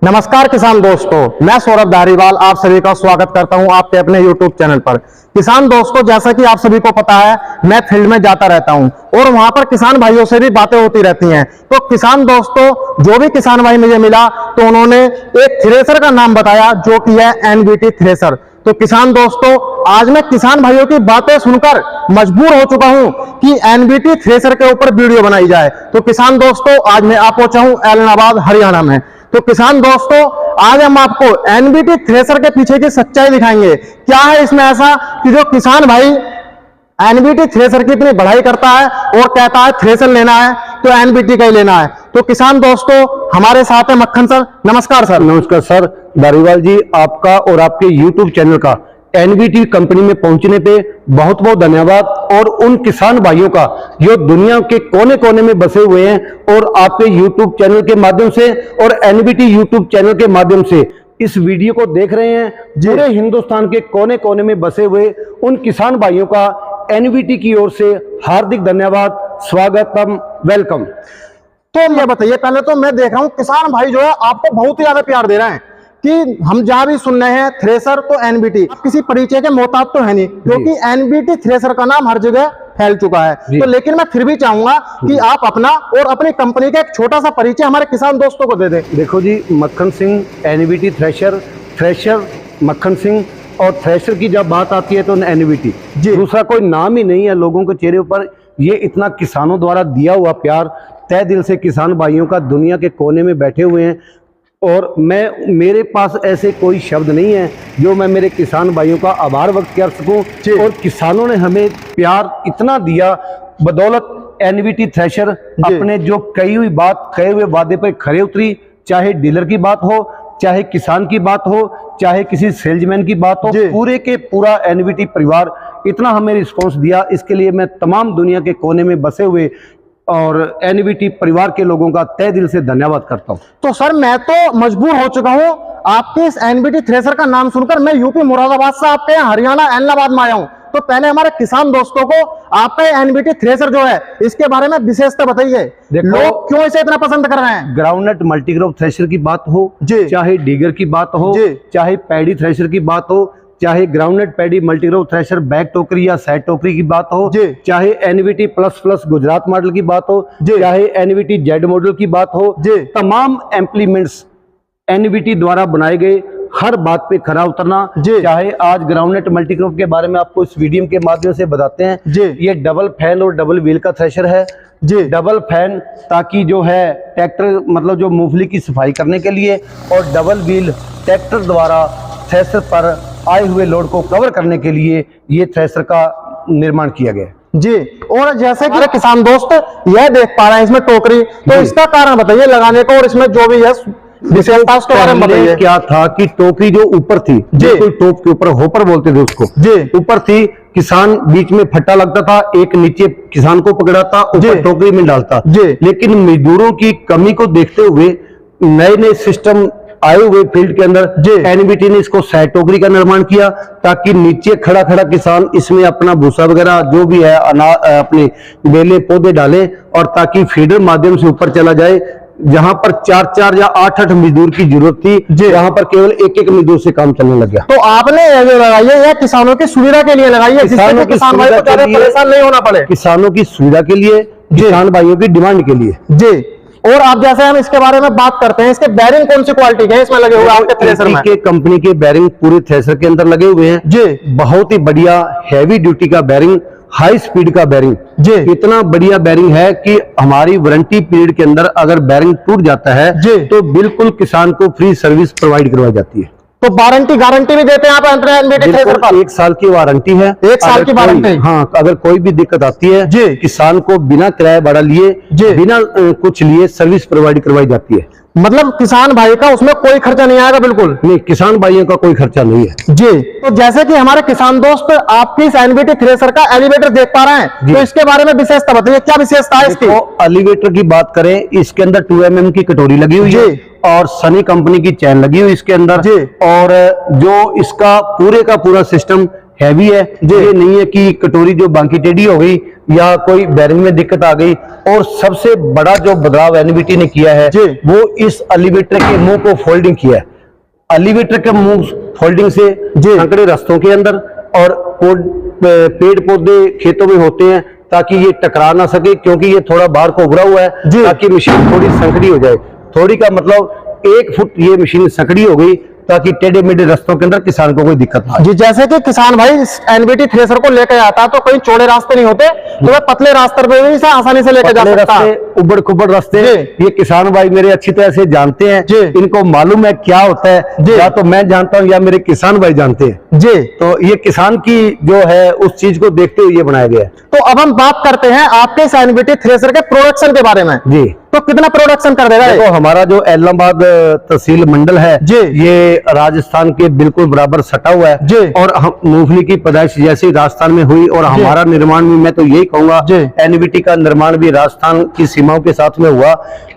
नमस्कार किसान दोस्तों, मैं सौरभ धारीवाल आप सभी का स्वागत करता हूं आपके अपने YouTube चैनल पर। किसान दोस्तों, जैसा कि आप सभी को पता है, मैं फील्ड में जाता रहता हूं और वहां पर किसान भाइयों से भी बातें होती रहती हैं। तो किसान दोस्तों, जो भी किसान भाई मुझे मिला तो उन्होंने एक थ्रेसर का नाम बताया जो कि है NBT थ्रेसर। तो किसान दोस्तों, आज मैं किसान भाइयों की बातें सुनकर मजबूर हो चुका हूं कि NBT थ्रेसर के ऊपर वीडियो बनाई जाए। तो किसान दोस्तों, आज मैं आ पहुंचा हूं ऐलनाबाद हरियाणा में। तो किसान दोस्तों, आज हम आपको NBT थ्रेसर के पीछे की सच्चाई दिखाएंगे। क्या है इसमें ऐसा कि जो किसान भाई NBT थ्रेसर की इतनी बढ़ाई करता है और कहता है थ्रेसर लेना है तो NBT का ही लेना है। तो किसान दोस्तों, हमारे साथ है मक्खन सर। नमस्कार सर। नमस्कार सर धारीवाल जी, आपका और आपके YouTube चैनल का NBT कंपनी में पहुंचने पे बहुत बहुत धन्यवाद। और उन किसान भाइयों का जो दुनिया के कोने कोने में बसे हुए हैं और आपके YouTube चैनल के माध्यम से और NBT YouTube चैनल के माध्यम से इस वीडियो को देख रहे हैं, पूरे हिंदुस्तान के कोने कोने में बसे हुए उन किसान भाइयों का NBT की ओर से हार्दिक धन्यवाद, स्वागतम, वेलकम। तो मैं बताइए, पहले तो मैं देख रहा हूं किसान भाई जो है आपको बहुत ही ज्यादा प्यार दे रहे हैं कि हम जहां भी सुन रहे हैं थ्रेसर तो NBT। किसी परिचय के मोहताज तो है नहीं, क्योंकि NBT थ्रेसर का नाम हर जगह फैल चुका है। तो लेकिन मैं फिर भी चाहूंगा कि आप अपना और अपनी कंपनी का एक छोटा सा परिचय हमारे किसान दोस्तों को दे दें। देखो जी, मक्खन सिंह NBT थ्रेशर मक्खन सिंह, और थ्रेशर की जब बात आती है तो NBT, दूसरा कोई नाम ही नहीं है। लोगों के चेहरे पर ये इतना किसानों द्वारा दिया हुआ प्यार, तय दिल से किसान भाइयों का दुनिया के कोने में बैठे हुए हैं। और मेरे पास ऐसे कोई शब्द नहीं है जो मैं मेरे किसान भाइयों का आभार व्यक्त कर सकूं। और किसानों ने हमें प्यार इतना दिया, बदौलत NBT थ्रेशर अपने जो कही हुई बात, कहे हुए वादे पर खरे उतरी। चाहे डीलर की बात हो, चाहे किसान की बात हो, चाहे किसी सेल्समैन की बात हो, पूरे के पूरा NBT परिवार इतना हमें रिस्पॉन्स दिया। इसके लिए मैं तमाम दुनिया के कोने में बसे हुए और NBT परिवार के लोगों का तहे दिल से धन्यवाद करता हूं। तो सर, मैं तो मजबूर हो चुका हूं आपके इस NBT थ्रेसर का नाम सुनकर। मैं यूपी मुरादाबाद से आपके यहाँ हरियाणा ऐलनाबाद में आया हूं। तो पहले हमारे किसान दोस्तों को आपका NBT थ्रेसर जो है इसके बारे में विशेषता बताइए। लोग क्यों इसे इतना पसंद कर रहे हैं? ग्राउंडनट मल्टीक्रॉप थ्रेशर की बात हो, चाहे डीगर की बात हो, चाहे पैडी थ्रेशर की बात हो, चाहे groundnut paddy multicrop thresher back टोकरी या साइड टोकरी की बात हो, चाहे NBT प्लस गुजरात मॉडल की बात हो, चाहे NBT जेड मॉडल की बात हो, तमाम इम्प्लीमेंट्स NBT द्वारा बनाए गए, हर बात पे खरा उतरना। चाहे आज ग्राउंडनट मल्टीक्रॉप के बारे में आपको इस वीडियो के माध्यम से बताते हैं। ये डबल फैन और डबल व्हील का थ्रेशर है। डबल फैन ताकि जो है ट्रैक्टर, मतलब जो मूंगफली की सफाई करने के लिए, और डबल व्हील ट्रैक्टर द्वारा थ्रेशर पर आए हुए लोड को कवर करने के लिए ये थ्रेशर का निर्माण किया गया। और जैसे कि किसान दोस्त यह देख पा रहे हैं इसमें टोकरी, तो इसका कारण बताइए लगाने का, और इसमें जो भी है विशेषता उसके बारे में बताइए। क्या था कि टोकरी जो ऊपर थी, बिल्कुल टॉप के ऊपर, होपर बोलते थे उसको, ऊपर थी। किसान बीच में फट्टा लगता था, एक नीचे किसान को पकड़ाता, ऊपर टोकरी में डालता। लेकिन मजदूरों की कमी को देखते हुए नए नए सिस्टम आए हुए फील्ड के अंदर NBT ने इसको साइड टोकरी का निर्माण किया, ताकि नीचे खड़ा खड़ा किसान इसमें अपना भूसा वगैरह जो भी है अपने बेले पौधे डाले, और ताकि फीडर माध्यम से ऊपर चला जाए। जहां पर 4 या 8 मजदूर की जरूरत थी, जहां पर केवल एक मजदूर से काम चलने लग गया। तो आपने ये जो लगाई है यह किसानों की सुविधा के लिए लगाई है, किसानों की किसान भाई को ज्यादा परेशान नहीं होना पड़े। किसानों की सुविधा के लिए, किसान भाइयों की डिमांड के लिए। और आप जैसे हम इसके बारे में बात करते हैं, इसके बैरिंग कौन सी क्वालिटी के हैं इसमें लगे हुए आपके थ्रेसर में? कंपनी के बैरिंग पूरे थ्रेसर के अंदर लगे हुए हैं। बहुत ही बढ़िया हैवी ड्यूटी का बैरिंग, हाई स्पीड का बैरिंग। इतना बढ़िया बैरिंग है कि हमारी वारंटी पीरियड के अंदर अगर बैरिंग टूट जाता है तो बिल्कुल किसान को फ्री सर्विस प्रोवाइड करवाई जाती है। तो वारंटी गारंटी भी देते हैं आप NBT थ्रेसर पर? 1 साल की वारंटी है। 1 साल की वारंटी? हाँ, अगर कोई भी दिक्कत आती है, किसान को बिना किराया भाड़ा लिए, बिना कुछ लिए सर्विस प्रोवाइड करवाई जाती है। मतलब किसान भाई का उसमें कोई खर्चा नहीं आएगा? बिल्कुल नहीं, किसान भाइयों का कोई खर्चा नहीं है। तो जैसे कि हमारे किसान दोस्त आपकी इस NBT थ्रेसर का एलिवेटर देख पा रहे हैं, तो इसके बारे में विशेषता बताइए, क्या विशेषता है इसकी? एलिवेटर की बात करें, इसके अंदर 2 mm की कटोरी लगी हुई है और सनी कंपनी की चैन लगी हुई इसके अंदर। और जो इसका पूरे का पूरा सिस्टम हैवी है, ये नहीं है कि कटोरी जो बांकी टेढ़ी हो गई या कोई बैरिंग में दिक्कत आ गई। और सबसे बड़ा जो बदलाव एनवीटी ने किया है वो इस एलिवेटर के मुंह को फोल्डिंग किया है। एलिवेटर के मुंह फोल्डिंग से संकरे रास्तों के अंदर और पेड़ पौधे खेतों में होते हैं ताकि ये टकरा ना सके, क्योंकि ये थोड़ा बाहर को उभरा हुआ है ताकि मशीन थोड़ी संकड़ी हो जाए। थोड़ी का मतलब 1 फुट ये मशीन संकड़ी हो गई ताकि टेढ़े मेढ़े रास्तों के अंदर किसान को कोई दिक्कत ना आए। जी, जैसे कि किसान भाई एनबीटी थ्रेसर को लेकर आता है तो कहीं चौड़े रास्ते नहीं होते, तो वह पतले रास्ते पे भी इसे आसानी से लेकर जा सकता है। उबड़ खुबड़ रास्ते ये किसान भाई मेरे अच्छी तरह से जानते हैं, इनको मालूम है क्या होता है, या तो मैं जानता हूं या मेरे किसान भाई जानते हैं जी। तो ये किसान की जो है उस चीज को देखते हुए ये बनाया गया है। तो अब हम बात करते हैं आपके इस एनबीटी थ्रेसर के प्रोडक्शन के बारे में जी। तो कितना प्रोडक्शन कर देगा? देखो हमारा जो एलनाबाद तहसील मंडल है जी, ये राजस्थान के बिल्कुल बराबर सटा हुआ है जी। और हम मूंगफली की पैदाइश जैसे राजस्थान में हुई और हमारा निर्माण भी, मैं तो यही कहूंगा एनवीटी का निर्माण भी राजस्थान की सीमाओं के साथ में हुआ,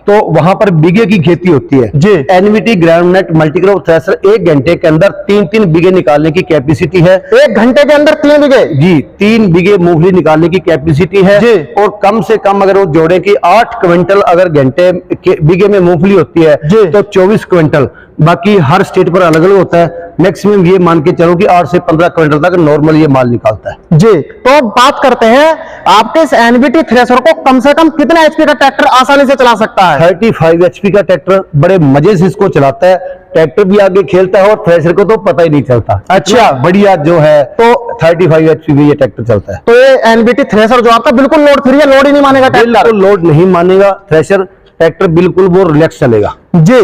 तो वहां पर बीघे की खेती होती है जी। एनवीटी ग्राउंडनट मल्टीक्रॉप थ्रेशर 1 घंटे के अंदर 3-3 बीघे निकालने की कैपेसिटी है। 1 घंटे के अंदर 3 बीघे जी, 3 बीघे मूंगफली निकालने की कैपेसिटी है जी। और कम से कम अगर वो जोड़े की 8 क्विंटल अगर घंटे बीघे में मूंगफली होती है तो 24 क्विंटल। बाकी हर स्टेट पर अलग अलग होता है, मैक्सिमम ये मान के चलो कि 8 से 15 क्विंटल तक नॉर्मल ये माल निकालता है जी। तो बात करते हैं आपके इस एनवीटी थ्रेशर को कम से कम कितना एचपी का ट्रैक्टर आसानी से चला सकता है? 35 एचपी का ट्रैक्टर बड़े मजे से इसको चलाता है। ट्रैक्टर भी आगे खेलता है और थ्रेशर को तो पता ही नहीं चलता। अच्छा, बढ़िया जो है तो 35 एचपी में ये ट्रैक्टर चलता है। तो ये एनवीटी थ्रेशर जो आपका बिल्कुल लोड फ्री है, लोड ही नहीं मानेगा ट्रैक्टर? बिल्कुल लोड नहीं मानेगा थ्रेशर, ट्रैक्टर बिल्कुल वो रिलैक्स चलेगा जी।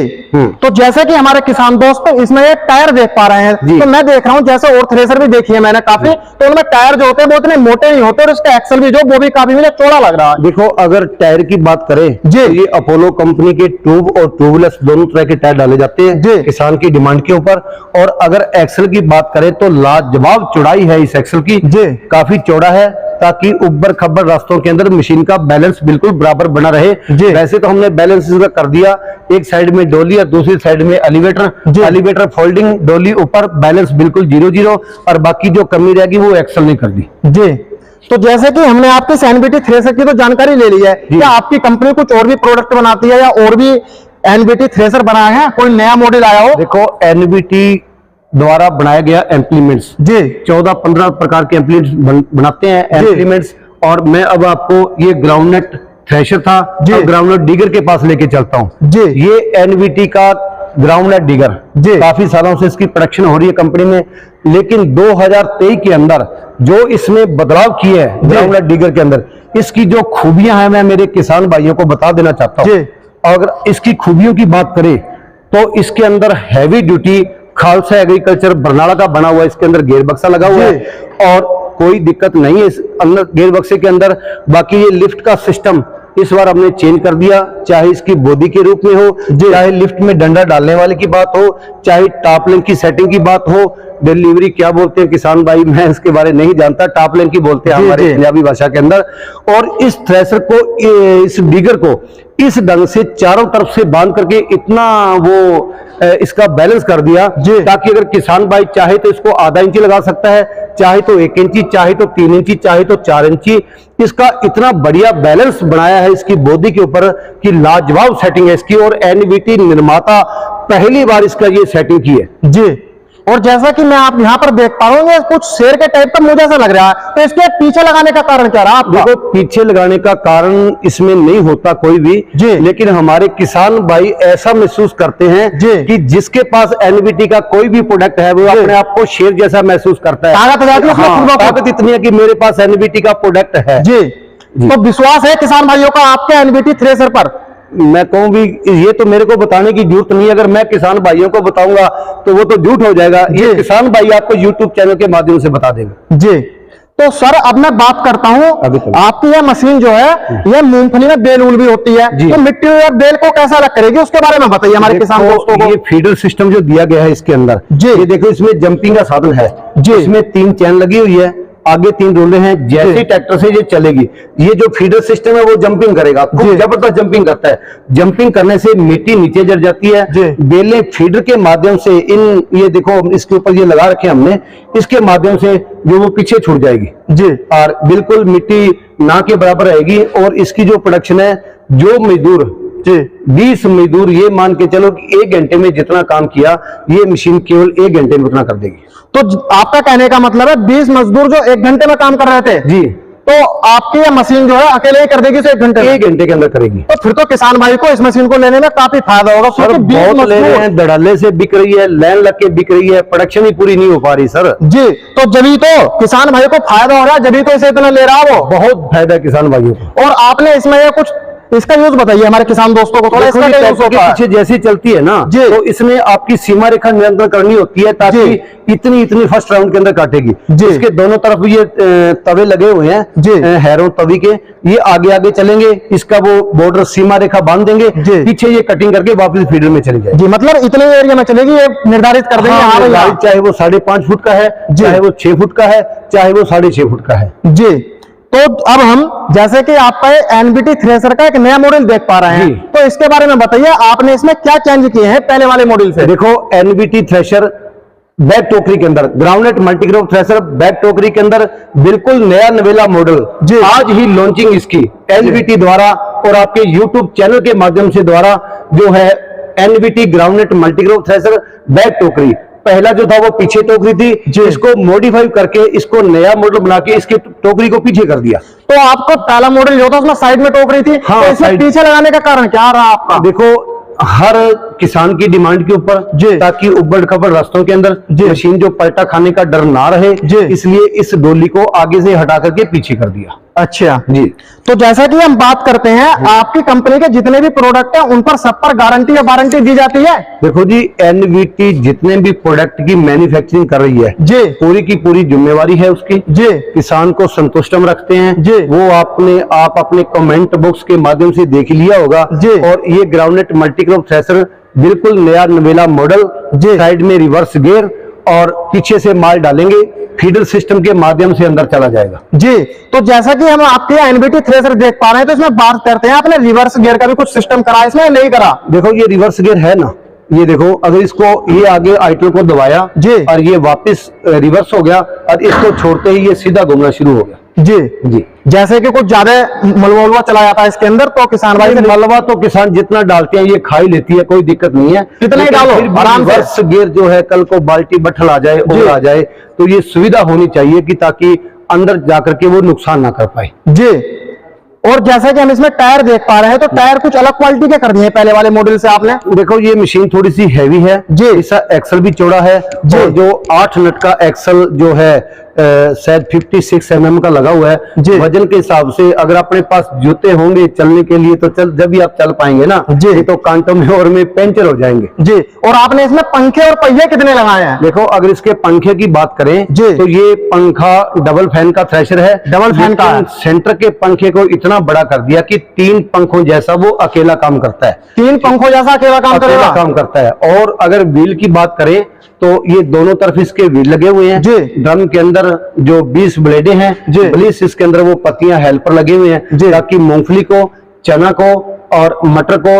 तो जैसे कि हमारे किसान दोस्त इसमें एक टायर देख पा रहे हैं, तो मैं देख रहा हूं जैसे और थ्रेशर भी देखी है मैंने काफी, तो उनमें टायर जो होते हैं वो इतने मोटे नहीं होते और इसका एक्सल भी जो वो भी काफी मुझे चौड़ा लग रहा है। देखो अगर टायर की बात करें जी, तो ये अपोलो कंपनी के ट्यूब और ट्यूबलेस दोनों तरह के टायर डाले जाते हैं जी, किसान की डिमांड के ऊपर। और अगर एक्सल की बात करें तो लाजवाब चौड़ाई है इस एक्सल की जी, काफी चौड़ा है ताकि उब्बर खब्बर रास्तों के अंदर मशीन का बैलेंस बिल्कुल बराबर बना रहे। वैसे तो हमने बैलेंस इसका कर दिया, एक साइड में डोली और दूसरी साइड में एलिवेटर फोल्डिंग, डोली ऊपर, बैलेंस बिल्कुल 0-0 और बाकी जो कमी रहेगी वो एक्सल ने कर दी जी। तो जैसे कि हमने आपके एनवीटी थ्रेशर की तो जानकारी ले ली है, क्या आपकी कंपनी कुछ और भी प्रोडक्ट बनाती है या और भी एनवीटी थ्रेशर बनाया है, कोई नया मॉडल आया हो? देखो एनवीटी द्वारा बनाया गया एम्प्लीमेंट्स जी, 14-15 प्रकार के एम्प्लीमेंट्स बनाते हैं एम्प्लीमेंट्स। और मैं अब आपको ये ग्राउंडनट थ्रेशर था जी, ग्राउंडनट डिगर के पास लेके चलता हूँ जी। ये एनवीटी का ग्राउंडनट डिगर जी, काफी सालों से इसकी प्रोडक्शन हो रही है कंपनी में, लेकिन 2023 के अंदर जो इसमें बदलाव किए हैं ग्राउंडनट डिगर के अंदर, इसकी जो खूबियां हैं मैं मेरे किसान भाइयों को बता देना चाहता हूँ। अगर इसकी खूबियों की बात करें तो इसके अंदर heavy duty Khalsa agriculture Barnala का बना हुआ है, इसके अंदर गेयर बक्सा लगा हुआ है और कोई दिक्कत नहीं है इस अंदर गेयर बक्से के अंदर। बाकी ये लिफ्ट का सिस्टम इस बार हमने चेंज कर दिया, चाहे इसकी बॉडी के रूप में हो, चाहे लिफ्ट में डंडा डालने वाले की बात हो, चाहे टॉप लिंक की सेटिंग की बात हो। डिलीवरी क्या बोलते हैं किसान भाई, मैं इसके बारे नहीं जानता, टॉप लिंक की बोलते हैं हमारे पंजाबी भाषा के अंदर। और इस थ्रेशर को, इस डिगर को इस ढंग से चारों तरफ से बांध करके इतना वो इसका बैलेंस कर दिया ताकि अगर किसान भाई चाहे तो इसको आधा इंची लगा सकता है, चाहे तो 1 इंची, चाहे तो 3 इंची, चाहे तो 4 इंची। इसका इतना बढ़िया बैलेंस बनाया है इसकी बॉडी के ऊपर कि लाजवाब सेटिंग है इसकी। और एनवीटी निर्माता पहली बार इसका ये सेटिंग की है जी। और जैसा कि मैं आप यहाँ पर देख पा रहा हूँ कुछ शेर के टाइप का मुझे ऐसा लग रहा है, तो इसके पीछे लगाने का कारण क्या रहा? देखो पीछे लगाने का कारण इसमें नहीं होता कोई भी जी, लेकिन हमारे किसान भाई ऐसा महसूस करते हैं कि जिसके पास एनवीटी का कोई भी प्रोडक्ट है वो अपने आप को शेर जैसा महसूस करता है। ताकत इतनी है कि मेरे पास एनवीटी का प्रोडक्ट है जी। तो विश्वास है किसान भाइयों का आपके एनवीटी थ्रेशर पर? मैं कहूँ भी ये तो मेरे को बताने की जरूरत नहीं है, अगर मैं किसान भाइयों को बताऊंगा तो वो तो झूठ हो जाएगा। ये किसान भाई आपको यूट्यूब चैनल के माध्यम से बता देंगे जी। तो सर अब मैं बात करता हूँ, आपकी यह मशीन जो है यह मूंगफली में बेल उल भी होती है, तो मिट्टी और बेल को कैसा अलग करेगी उसके बारे में बताइए हमारे किसान दोस्तों को। ये फीडर सिस्टम जो दिया गया है इसके अंदर, ये देखो इसमें जंपिंग का साधन है जी, इसमें 3 चैन लगी हुई है, आगे 3 रोले हैं, जैसे ही ट्रैक्टर से ये चलेगी, ये जो फीडर सिस्टम है वो जंपिंग करेगा, खूब जबरदस्त जंपिंग करता है। जंपिंग करने से मिट्टी नीचे गिर जाती है। बेलें फीडर के माध्यम से ये देखो इसके ऊपर ये लगा रखे हमने, इसके माध्यम से जो वो पीछे छूट जाएगी जी, और बिल्कुल मिट्टी ना के बराबर रहेगी। और इसकी जो प्रोडक्शन है, जो मजदूर जी 20 मजदूर, ये मान के चलो कि 1 घंटे में जितना काम किया, ये मशीन केवल 1 घंटे में उतना कर देगी। तो आपका कहने का मतलब है 20 मजदूर जो 1 घंटे में काम कर रहे थे जी, तो आपकी ये मशीन जो है अकेले ही कर देगी इसे 1 घंटे में? 1 घंटे के अंदर करेगी। तो फिर तो किसान भाई को इस मशीन को लेने में काफी फायदा होगा। सर बहुत ले रहे हैं, धड़ल्ले से बिक रही है, लाइन लग के बिक रही है, प्रोडक्शन ही पूरी नहीं हो पा रही सर जी। तो जभी तो किसान भाई को फायदा हो रहा है, जभी तो इसे इतना ले रहा है वो, बहुत फायदा है किसान भाइयों को। और आपने इसमें ये कुछ इसका यूज बताइए हमारे किसान दोस्तों को थोड़ा। इसका यूज होता है पीछे जैसी चलती है ना जी, तो इसमें आपकी सीमा रेखा नियंत्रण करनी होती है, ताकि इतनी फर्स्ट राउंड के अंदर काटेगी। इसके दोनों तरफ ये तवे लगे हुए हैं जी, हैरों तवी के, ये आगे आगे चलेंगे, इसका वो बॉर्डर सीमा रेखा बांध देंगे, पीछे ये कटिंग करके वापस फीडर में चली जाएगी जी। मतलब इतने एरिया में चलेगी, ये निर्धारित कर देंगे। चाहे वो 5.5 फुट का है, चाहे वो 6 फुट का है, चाहे वो 6.5 फुट का है जी। तो अब हम जैसे कि आपका एनबीटी थ्रेशर का एक नया मॉडल देख पा रहे हैं, तो इसके बारे में बताइए आपने इसमें क्या चेंज किए हैं पहले वाले मॉडल से? देखो एनबीटी थ्रेशर बैक टोकरी के अंदर, ग्राउंडनेट मल्टीक्रॉप थ्रेशर बैक टोकरी के अंदर बिल्कुल नया नवेला मॉडल, आज ही लॉन्चिंग इसकी एनबीटी द्वारा और आपके यूट्यूब चैनल के माध्यम से द्वारा जो है एनबीटी ग्राउंडनेट मल्टीक्रॉप थ्रेशर बैक टोकरी। पहला जो था वो पीछे टोकरी थी, इसको मॉडिफाई करके इसको नया मॉडल बना के इसकी टोकरी को पीछे कर दिया। तो आपको पहला मॉडल जो था उसमें साइड में टोकरी थी, हाँ, तो इसमें पीछे लगाने का कारण क्या रहा आपका? देखो हर किसान की डिमांड के ऊपर, ताकि उबड़ खबड़ रास्तों के अंदर मशीन जो पलटा खाने का डर ना रहे, इसलिए इस डोली को आगे से हटा करके पीछे कर दिया। अच्छा जी। तो जैसा कि हम बात करते हैं, आपकी कंपनी के जितने भी प्रोडक्ट हैं उन पर सब पर गारंटी या वारंटी दी जाती है? देखो जी, एनवीटी जितने भी प्रोडक्ट की मैन्युफैक्चरिंग कर रही है जी, पूरी की पूरी जिम्मेवारी है उसकी जी, किसान को संतुष्ट हम रखते हैं जी। वो आप अपने कमेंट बॉक्स के माध्यम से देख लिया होगा जी। और ये ग्राउंडनेट मल्टीक्रॉप थ्रेशर बिल्कुल नया नवेला मॉडल, साइड में रिवर्स गियर और पीछे से माल डालेंगे, फीडर सिस्टम के माध्यम से अंदर चला जाएगा जी। तो जैसा कि हम आपके एनबीटी थ्रेशर देख पा रहे हैं, तो इसमें बात करते हैं, आपने रिवर्स गियर का भी कुछ सिस्टम करा इसमें नहीं करा? देखो ये रिवर्स गियर है ना, ये देखो अगर इसको ये आगे आइटल को दबाया जी और ये वापस रिवर्स हो गया और इसको छोड़ते ही ये सीधा घूमना शुरू हो गया जी जी। जैसे कि कुछ ज्यादा मलबा चला जाता है इसके अंदर, तो किसान भाई मलबा तो किसान जितना डालते हैं ये खा ही लेती है, कोई दिक्कत नहीं है, कितना ही डालो आराम से। रिवर्स गियर जो है कल को बाल्टी बठल आ जाए और आ जाए तो ये सुविधा होनी चाहिए कि ताकि अंदर जाकर के वो नुकसान ना कर पाए जी। और जैसा कि हम इसमें टायर देख पा रहे हैं, तो टायर कुछ अलग क्वालिटी के कर दिए पहले वाले मॉडल से आपने? देखो ये मशीन थोड़ी सी हैवी है जी, इसका एक्सल भी चौड़ा है और जो 8 नट का एक्सल जो है शायद 56 mm का लगा हुआ है वजन के हिसाब से। अगर अपने पास जूते होंगे चलने के लिए तो जब भी आप चल पाएंगे ना जी, तो कांटों में और में पंचर हो जाएंगे जी। और आपने इसमें पंखे और पहिए कितने लगाए हैं? देखो अगर इसके पंखे की बात करें तो ये पंखा डबल फैन का थ्रेशर है, डबल फैन का। सेंटर के पंखे को इतना बड़ा कर दिया कि 3 पंखों जैसा वो अकेला काम करता है, 3 पंखों जैसा अकेला काम करता है। और अगर व्हील की बात करें तो ये दोनों तरफ इसके व्हील लगे हुए हैं जी। ड्रम के अंदर जो 20 ब्लेडें हैं ब्लेस, इसके अंदर वो पत्तियां हेल्पर लगे हुए हैं ताकि मूंगफली को, चना को और मटर को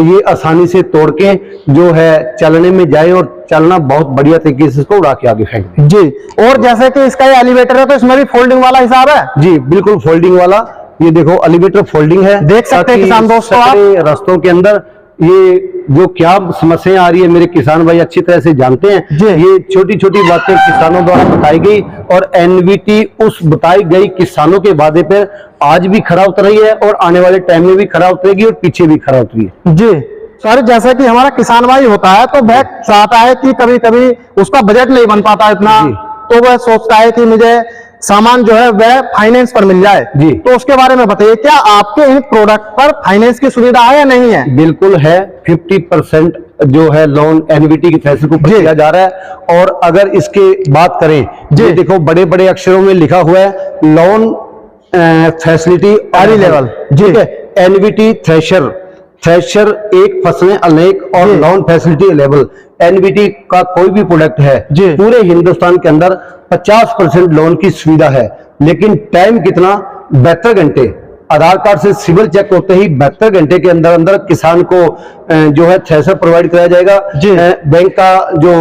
ये आसानी से तोड़ के जो है चलने में जाए और चलना बहुत बढ़िया तरीके से इसको उड़ा के आगे फेंक दे जी। और जैसे कि इसका ये एलिवेटर है तो इसमें भी फोल्डिंग वाला हिसाब है जी, बिल्कुल फोल्डिंग वाला। ये देखो एलिवेटर फोल्डिंग है, देख सकते हैं किसान दोस्तों आप। रास्तों के अंदर ये जो क्या समस्याएं आ रही है मेरे किसान भाई अच्छी तरह से जानते हैं। ये छोटी छोटी बातें किसानों द्वारा बताई गई और एनवीटी उस बताई गई किसानों के वादे पर आज भी खरा उतर रही है और आने वाले टाइम में भी खरा उतरेगी और पीछे भी खरा उतरी है जी। सर जैसा कि हमारा किसान भाई होता है तो वह चाहता है कि कभी कभी उसका बजट नहीं बन पाता इतना, तो वह सोचता है कि मुझे सामान जो है वह फाइनेंस पर मिल जाए जी। तो उसके बारे में बताइए, क्या आपके इन प्रोडक्ट पर फाइनेंस की सुविधा है या नहीं है? बिल्कुल है, 50% जो है लोन एनवीटी की थ्रेशर को किया जा रहा है। और अगर इसके बात करें जी, देखो बड़े बड़े अक्षरों में लिखा हुआ है लोन फैसिलिटी एनी लेवल, ठीक है। एनवीटी थ्रेशर थ्रेशर एक फसलें अनेक और जी। Loan facility available. एनबीटी का कोई भी प्रोडक्ट है जी। पूरे हिंदुस्तान के अंदर 50% लोन की सुविधा है, लेकिन टाइम कितना, 72 घंटे। आधार कार्ड से सिविल चेक होते ही 72 घंटे के अंदर अंदर किसान को जो है थ्रेशर प्रोवाइड कराया जाएगा। जी। बैंक का जो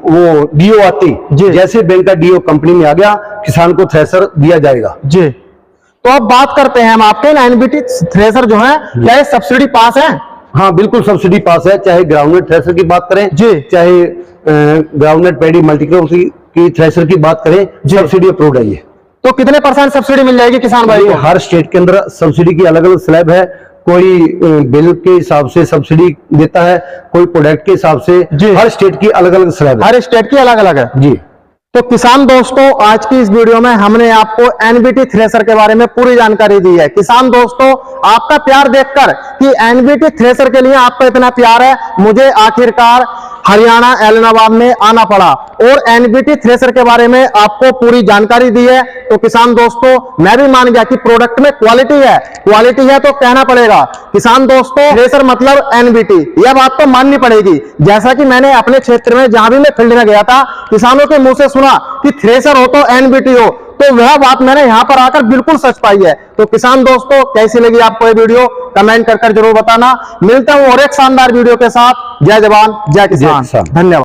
वो डीओ आती, जी। जैसे बैंक का डीओ कंपनी में आ गया, किसान को थ्रेशर दिया जाएगा। जी। तो अब बात करते हैं हम आपके एनबीटी थ्रेशर जो है, क्या ये सब्सिडी पास है? हाँ बिल्कुल सब्सिडी पास है, चाहे ग्राउंडनट थ्रेशर की बात करें जी। चाहे ग्राउंडनट पैडी मल्टीक्रॉप की थ्रेशर की बात करें, सब्सिडी अप्रूव्ड है ये। तो कितने % सब्सिडी मिल जाएगी किसान भाई ये को? हर स्टेट के अंदर सब्सिडी की अलग अलग स्लैब है, कोई बिल के हिसाब से सब्सिडी देता है, कोई प्रोडक्ट के हिसाब से। जी। हर स्टेट की अलग अलग स्लैब है। हर स्टेट की अलग अलग है जी। तो किसान दोस्तों, आज की इस वीडियो में हमने आपको एनबीटी थ्रेशर के बारे में पूरी जानकारी दी है। किसान दोस्तों, आपका प्यार देखकर कि एनबीटी थ्रेशर के लिए आपका इतना प्यार है, मुझे आखिरकार हरियाणा एलनाबाद में आना पड़ा और एनबीटी थ्रेशर के बारे में आपको पूरी जानकारी दी है। तो किसान दोस्तों, मैं भी मान गया कि प्रोडक्ट में क्वालिटी है तो कहना पड़ेगा। किसान दोस्तों, थ्रेशर मतलब एनबीटी, यह बात तो माननी पड़ेगी। जैसा कि मैंने अपने क्षेत्र में जहां भी मैं फील्ड में गया था, किसानों के मुंह से सुना कि थ्रेशर हो तो एनबीटी हो, तो वह बात मैंने यहां पर आकर बिल्कुल सच पाई है। तो किसान दोस्तों, कैसी लगी आपको ये वीडियो, कमेंट कर जरूर बताना। मिलता हूं और एक शानदार वीडियो के साथ। जय जवान जय किसान। किसान। धन्यवाद।